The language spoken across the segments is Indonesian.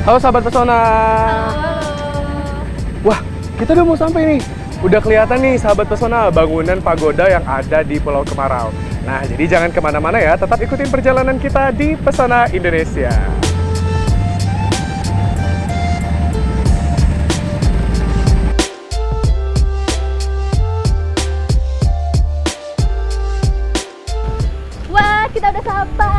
Halo sahabat pesona. Wah, kita udah mau sampai nih. Udah kelihatan nih sahabat pesona bangunan pagoda yang ada di Pulau Kemarau. Nah, jadi jangan kemana-mana ya, tetap ikutin perjalanan kita di Pesona Indonesia. Wah, kita udah sampai.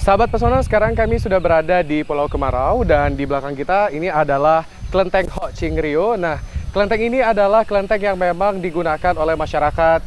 Sahabat pesona, sekarang kami sudah berada di Pulau Kemarau dan di belakang kita ini adalah Kelenteng Hoc Ching Rio. Nah, kelenteng ini adalah kelenteng yang memang digunakan oleh masyarakat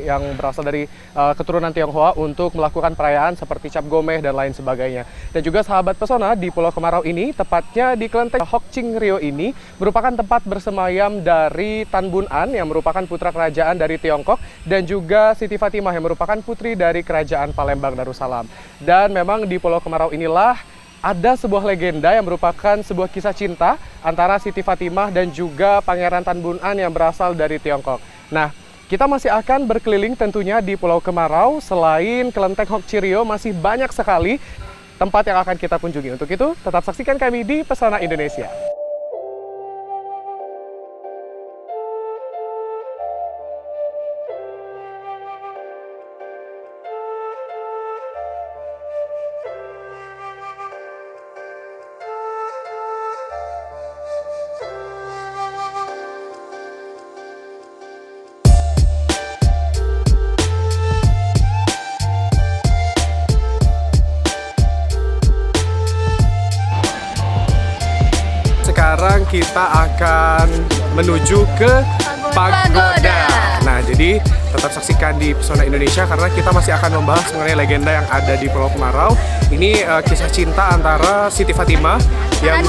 yang berasal dari keturunan Tionghoa untuk melakukan perayaan seperti Cap Gomeh dan lain sebagainya. Dan juga sahabat pesona, di Pulau Kemarau ini, tepatnya di Kelenteng Hoc Ching Rio ini, merupakan tempat bersemayam dari Tan Bun An yang merupakan putra kerajaan dari Tiongkok dan juga Siti Fatimah yang merupakan putri dari kerajaan Palembang Darussalam. Dan memang di Pulau Kemarau inilah ada sebuah legenda yang merupakan sebuah kisah cinta antara Siti Fatimah dan juga Pangeran Tan Bun An yang berasal dari Tiongkok. Nah, kita masih akan berkeliling tentunya di Pulau Kemarau. Selain Kelenteng Hoc Ching Rio, masih banyak sekali tempat yang akan kita kunjungi. Untuk itu, tetap saksikan kami di Pesona Indonesia. Sekarang kita akan menuju ke pagoda. Nah, jadi tetap saksikan di Pesona Indonesia karena kita masih akan membahas mengenai legenda yang ada di Pulau Kemarau. Ini kisah cinta antara Siti Fatimah yang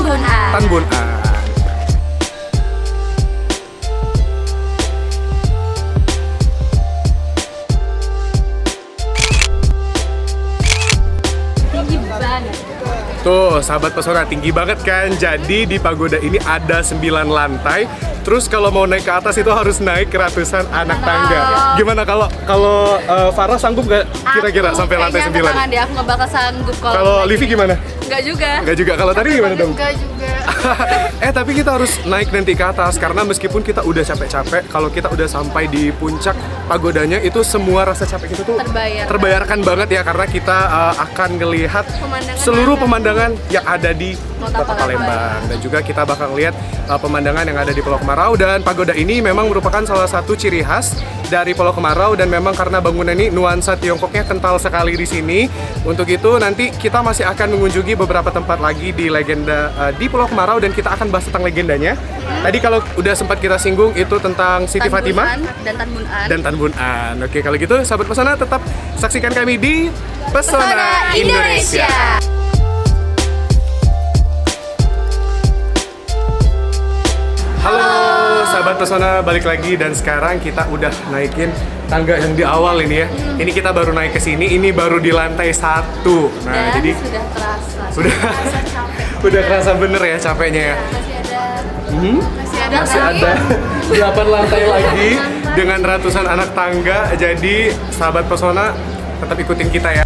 Tan Bun An. Tuh, sahabat pesona, tinggi banget kan? Jadi di pagoda ini ada 9 lantai. Terus kalau mau naik ke atas itu harus naik ke ratusan anak tangga. Gimana kalau Farah sanggup nggak kira-kira sampai lantai 9? Kayaknya deh, aku nggak bakal sanggup Kalau Livi gimana? Nggak juga. Nggak juga. Kalau tadi gimana dong? Nggak juga. Tapi kita harus naik nanti ke atas karena meskipun kita udah capek-capek, kalau kita udah sampai di puncak pagodanya itu semua rasa capek itu tuh terbayarkan banget ya karena kita akan ngelihat seluruh pemandangan yang ada di Kota Palembang dan juga kita bakal lihat pemandangan yang ada di Pulau Kemarau. Dan pagoda ini memang merupakan salah satu ciri khas dari Pulau Kemarau dan memang karena bangunan ini nuansa Tiongkoknya kental sekali di sini. Untuk itu nanti kita masih akan mengunjungi beberapa tempat lagi di legenda di Pulau Kemarau dan kita akan bahas tentang legendanya. Tadi kalau udah sempat kita singgung itu tentang Siti Fatimah dan Tan Bun An. Oke, kalau gitu sahabat pesona tetap saksikan kami di Pesona Indonesia. Halo sahabat pesona, balik lagi dan sekarang kita udah naikin tangga yang di awal ini ya. Ini kita baru naik ke sini, ini baru di lantai 1. Nah, dan jadi sudah terasa. Udah kerasa bener ya capeknya ya. Masih ada 8 lantai lagi dengan ratusan anak tangga. Jadi sahabat pesona tetap ikutin kita ya.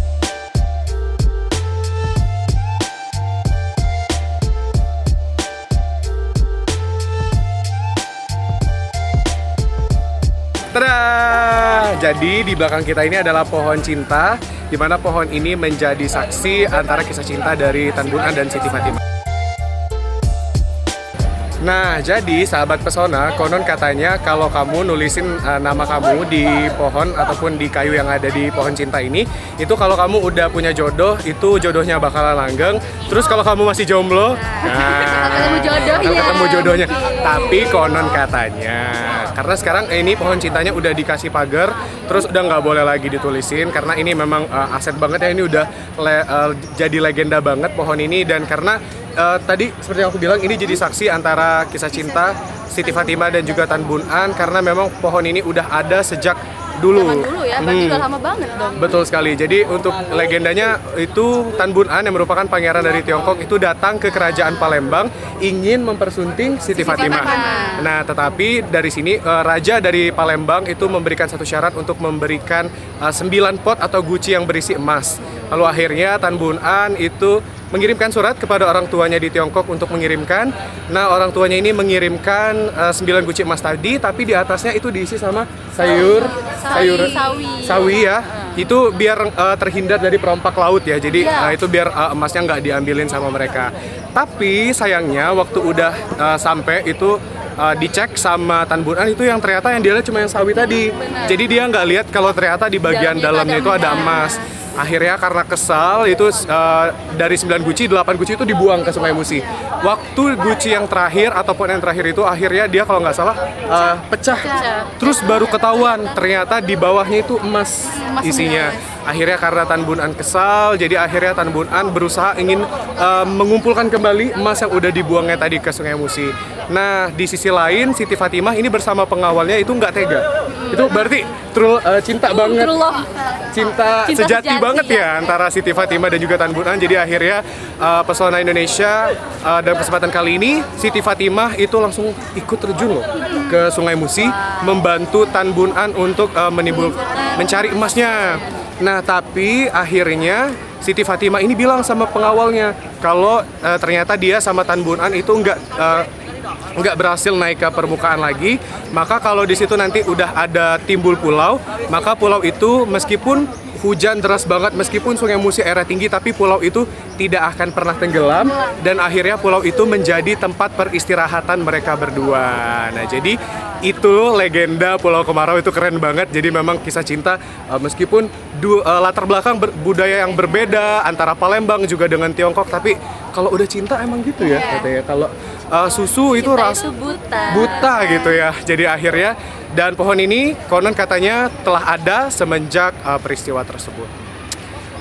Tada! jadi di belakang kita ini adalah pohon cinta, di mana pohon ini menjadi saksi antara kisah cinta dari Tan Bun An dan Siti Fatimah. Nah, jadi sahabat pesona, konon katanya kalau kamu nulisin nama kamu di pohon ataupun di kayu yang ada di pohon cinta ini, itu kalau kamu udah punya jodoh, itu jodohnya bakalan langgeng. Terus kalau kamu masih jomblo, ketemu jodohnya. ketemu jodohnya. Tapi konon katanya, karena sekarang ini pohon cintanya udah dikasih pagar, terus udah nggak boleh lagi ditulisin karena ini memang aset banget ya, ini udah jadi legenda banget pohon ini. Dan karena tadi seperti yang aku bilang, ini jadi saksi antara kisah cinta Siti Fatimah dan juga Tan Bun An, karena memang pohon ini udah ada sejak dulu. Zaman dulu ya, berarti udah lama banget dong. Betul sekali. Jadi untuk legendanya itu Tan Bun An yang merupakan pangeran dari Tiongkok itu datang ke kerajaan Palembang ingin mempersunting Siti Fatimah. Nah, tetapi dari sini raja dari Palembang itu memberikan satu syarat untuk memberikan 9 pot atau guci yang berisi emas. Lalu akhirnya Tan Bun An itu mengirimkan surat kepada orang tuanya di Tiongkok untuk mengirimkan. Nah, orang tuanya ini mengirimkan 9 guci emas tadi, tapi di atasnya itu diisi sama sayur sawi ya. Itu biar terhindar dari perompak laut ya. Jadi itu biar emasnya nggak diambilin sama mereka. Tapi sayangnya waktu udah sampai itu dicek sama Tan Bun An, itu yang ternyata yang dia lihat cuma yang sawi tadi. Jadi dia nggak lihat kalau ternyata di bagian dalamnya itu ada emas. Akhirnya karena kesal itu dari 9 guci, 8 guci itu dibuang ke Sungai Musi. Waktu guci yang terakhir ataupun yang terakhir itu akhirnya dia kalau nggak salah pecah. Terus baru ketahuan ternyata di bawahnya itu emas isinya. Akhirnya karena Tan Bun An kesal, jadi akhirnya Tan Bun An berusaha ingin mengumpulkan kembali emas yang udah dibuangnya tadi ke Sungai Musi. Nah, di sisi lain Siti Fatimah ini bersama pengawalnya itu nggak tega. Itu berarti cinta banget. Cinta sejati banget ya antara Siti Fatimah dan juga Tan Bun An. Jadi akhirnya pesona Indonesia dalam kesempatan kali ini Siti Fatimah itu langsung ikut terjun loh ke Sungai Musi membantu Tan Bun An untuk mencari emasnya. Nah, tapi akhirnya Siti Fatimah ini bilang sama pengawalnya kalau ternyata dia sama Tan Bun An itu nggak berhasil naik ke permukaan lagi. Maka kalau di situ nanti udah ada timbul pulau, maka pulau itu meskipun hujan deras banget, meskipun Sungai Musi airnya tinggi, tapi pulau itu tidak akan pernah tenggelam. Dan akhirnya pulau itu menjadi tempat peristirahatan mereka berdua. Nah, jadi itu legenda Pulau Kemarau, itu keren banget. Jadi memang kisah cinta meskipun latar belakang budaya yang berbeda antara Palembang juga dengan Tiongkok, tapi kalau udah cinta emang gitu ya katanya. Kalau susu itu rasa buta gitu ya. Jadi akhirnya, dan pohon ini konon katanya telah ada semenjak peristiwa tersebut.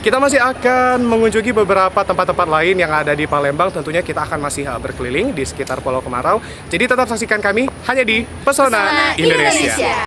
Kita masih akan mengunjungi beberapa tempat-tempat lain yang ada di Palembang. Tentunya kita akan masih berkeliling di sekitar Pulau Kemarau. Jadi tetap saksikan kami hanya di Pesona Indonesia.